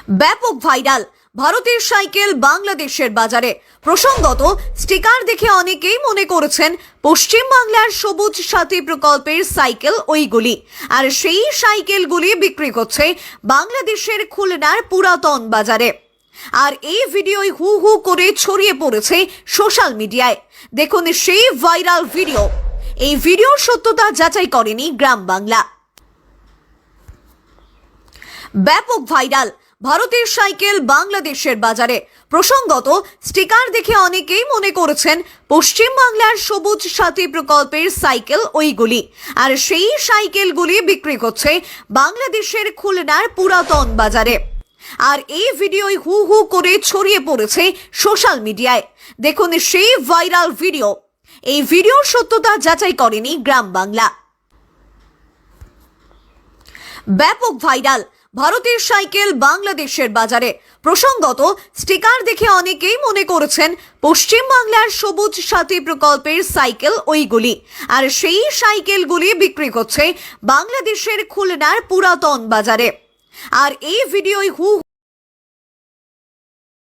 ব্যাপক ভাইরাল ভারতের সাইকেল বাংলাদেশের বাজারে। প্রসঙ্গত, স্টিকার দেখে অনেকেই মনে করেছেন পশ্চিম বাংলার সবুজ সাথী প্রকল্পের সাইকেল ওইগুলি, আর সেই সাইকেলগুলি বিক্রি করছে বাংলাদেশের খুলনার পুরাতন বাজারে। আর এই ভিডিওই হু হু করে ছড়িয়ে পড়েছে সোশ্যাল মিডিয়ায়। দেখুন সেই ভাইরাল ভিডিও। এই ভিডিওর সত্যতা যাচাই করেনি গ্রাম বাংলা। ব্যাপক ভাইরাল ভারতের সাইকেল বাংলাদেশের বাজারে। প্রসঙ্গত, স্টিকার দেখে অনেকেই মনে করেছেন পশ্চিম বাংলার সবুজ সাথী প্রকল্পের সাইকেল ওইগুলি, আর সেই সাইকেলগুলি বিক্রি করছে বাংলাদেশের খুলনার পুরাতন বাজারে। আর এই ভিডিওই হু হু করে ছড়িয়ে পড়েছে সোশ্যাল মিডিয়ায়। দেখুন সেই ভাইরাল ভিডিও। এই ভিডিওর সত্যতা যাচাই করেনি গ্রাম বাংলা। ব্যাপক ভাইরাল ভারতের সাইকেল বাংলাদেশের বাজারে। প্রসঙ্গত, স্টিকার দেখে অনেকেই মনে করেছেন পশ্চিম বাংলার সবুজ সাথী প্রকল্পের সাইকেল ওইগুলি, আর সেই সাইকেলগুলি বিক্রি করছে বাংলাদেশের খুলনার পুরাতন বাজারে। আর এই ভিডিওই হু